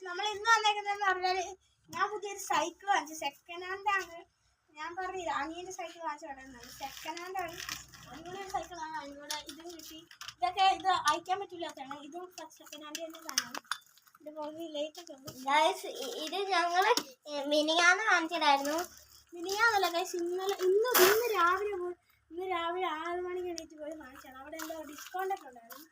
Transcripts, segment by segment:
നമ്മൾ ഇന്ന് വന്നേക്കുന്നതെന്ന് പറഞ്ഞാൽ ഞാൻ പുതിയൊരു സൈക്കിൾ വാങ്ങിച്ചു. സെക്കൻഡ് ഹാൻഡ് ആണ്. ഞാൻ പറഞ്ഞില്ല അനിയൻ്റെ സൈക്കിൾ വാങ്ങിച്ചു കിടക്കുന്നത് സെക്കൻഡ് ഹാൻഡ് ആണ്. അടിപൊളിയൊരു സൈക്കിളാണ്. അതിലൂടെ ഇതും കിട്ടി. ഇതൊക്കെ ഇത് അയക്കാൻ പറ്റില്ലാത്തതാണ്. ഇതും സെക്കൻഡ് ഹാൻഡ് തന്നെ സാധനമാണ്. ഇതുപോലെ ലേറ്റൊക്കെ ഉണ്ട്. ഇത് ഞങ്ങൾ മിനിങ്ങാന്ന് വാങ്ങിച്ചതായിരുന്നു. മിനിങ്ങാന്നല്ല ഗൈസ്, ഇന്ന് രാവിലെ 6 മണിക്ക് എണീറ്റ് പോയി വാങ്ങിച്ചാണ്. അവിടെ എന്തോ ഡിസ്കൗണ്ടൊക്കെ ഉണ്ടായിരുന്നു.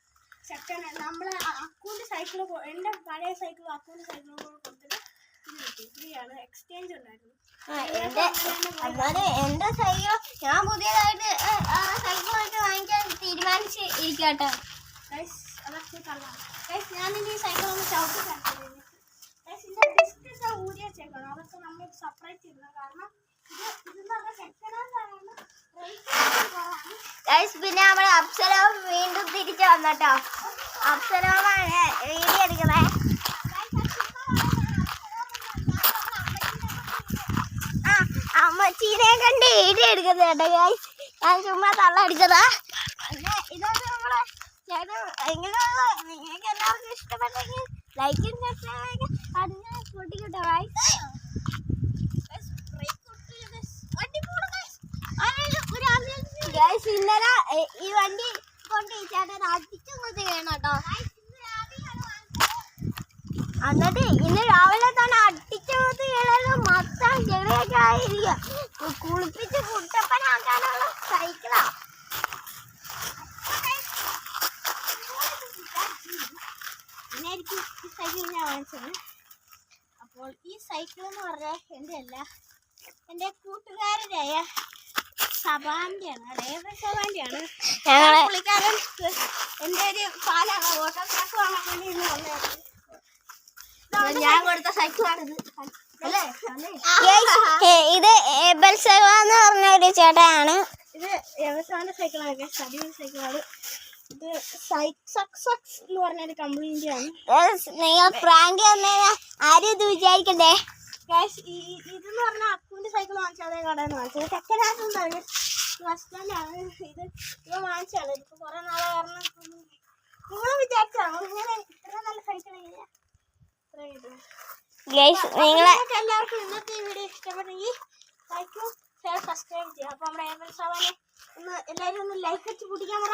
സെക്കൻഡ് നമ്മളെ അക്കൗണ്ട് സൈക്കിൾ, എൻ്റെ പഴയ സൈക്കിളും അക്കൗണ്ട് സൈക്കിളും കൂടെ കൊടുത്തിട്ട് ഇത് കിട്ടി. ഫ്രീ ആണ്. എക്സ്ചേഞ്ച് ഉണ്ടായിരുന്നു. എൻ്റെ സൈക്കിൾ ഞാൻ പുതിയതായിട്ട് സൈക്കിളായിട്ട് വാങ്ങിക്കാൻ തീരുമാനിച്ച് ഇരിക്കട്ടെ. ഗൈസ് അതൊക്കെ കള്ളാണ്. ഗൈസ് ഞാനിനി ഈ സൈക്കിൾ ഒന്ന് ചവിട്ടി കാണിച്ചു. ഗൈസ് ഇതിൻ്റെ ഡിസ്കൊക്കെ ഊരി വെച്ചേക്കണം. അതൊക്കെ നമ്മൾ സെപ്പറേറ്റ് ചെയ്യണം. കാരണം ഇതെന്ന് പറഞ്ഞാൽ സെക്കൻഡ് ഹാൻഡ് ആണ്. പിന്നെ നമ്മുടെ അപ്സരവും വീണ്ടും തിരിച്ചു വന്നട്ടോ. അപ്സരവുമാണ് വീഡിയോ എടുക്കുന്നത്. അമ്മച്ചീനെ കണ്ട് വീഡിയോ എടുക്കുന്നത് കേട്ടോ ഗൈസ്. ഞാൻ ചുമ്മാ തള്ളടിച്ചതാ. ഇതൊക്കെ നമ്മളെ എങ്ങനെയുള്ള നിങ്ങൾക്ക് എല്ലാവർക്കും ഇഷ്ടപ്പെട്ടെങ്കിൽ ലൈക്കും സബ്സ്ക്രൈബ് അതിനെ പൊട്ടിക്കട്ടോ ഗൈസ്. ഇന്നലെ ഈ വണ്ടി കൊണ്ട് ഈ ചേട്ടൻ അടിച്ചങ്ങോട്ട് ചെയ്യണം കേട്ടോ. എന്നിട്ട് ഇന്ന് രാവിലെ തന്നെ അടിച്ചങ്ങോട്ട് ചെയ്യണത് മൊത്തം ചെടിയൊക്കെ ആയിരിക്കും. കുളിപ്പിച്ച് കുട്ടപ്പനാക്കാനുള്ള സൈക്കിളാ. അങ്ങനെയായിരിക്കും ഈ സൈക്കിൾ ഞാൻ വാങ്ങിച്ചത്. അപ്പോൾ ഈ സൈക്കിൾ എന്ന് പറഞ്ഞാൽ എൻ്റെ അല്ല, എൻ്റെ കൂട്ടുകാരനായ സബാൻ്റെയാണ്. ഡേവിഡ് സബാൻ്റെയാണ്. പുള്ളിക്കാരൻ എൻ്റെ ഒരു പാലാണ്. ഓട്ടോഗ്രാഫ് വാങ്ങാൻ വേണ്ടി ഇന്ന് വന്നത്. ഞാൻ കൊടുത്ത സൈക്കിളാണിത്. ഇത് എബൽസവ എന്ന് പറഞ്ഞ ഒരു ചേട്ടനാണ്. ഇത് എവസാന്റെ സൈക്കിളാണ്. അടിപൊളി സൈക്കിളാണ്. ഇത് സക്സസ് എന്ന് പറഞ്ഞൊരു കമ്പനിൻ്റെയാണ്. നിങ്ങൾ പ്രാങ്ക് ആരും ഇത് വിചാരിക്കണ്ടേ. ഇതെന്ന് പറഞ്ഞാൽ അക്കുവിൻ്റെ സൈക്കിൾ വാങ്ങിച്ചാൽ അതേ കടയിൽ നിന്ന് വാങ്ങിച്ചത്. സെക്കൻഡ് ഹാൻഡ് ഉണ്ടാണ്. ബസ് സ്റ്റാൻഡാണ്. ഇത് വാങ്ങിച്ചാണ്. ഇപ്പോൾ കുറേ നാളെ കാരണം നിങ്ങൾ വിചാരിച്ചാണോ ഇങ്ങനെ ഇത്ര നല്ല സൈക്കിൾ എങ്ങനെയാ എല്ലാവർക്കും ഇന്നത്തെ വീഡിയോ ഇഷ്ടപ്പെട്ടെങ്കിൽ ലൈക്കും ഷെയർ സബ്സ്ക്രൈബ് ചെയ്യാം. അപ്പോൾ നമ്മുടെ ഏബൽ സവാനെ ഒന്ന് എല്ലാവരും ഒന്ന് ലൈക്ക് വെച്ച് പിടിക്കാൻ പറ.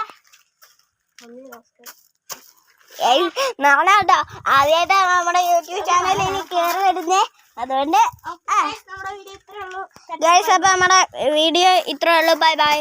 നാളെ കേട്ടോ ആദ്യമായിട്ടാണ് നമ്മുടെ യൂട്യൂബ് ചാനലിൽ ഇനി കയറി വരുന്നേ. അതുകൊണ്ട് നമ്മുടെ വീഡിയോ ഇത്രയേ ഉള്ളൂ. ഗൈസ്, അപ്പോൾ നമ്മുടെ വീഡിയോ ഇത്രയേ ഉള്ളൂ. Bye bye.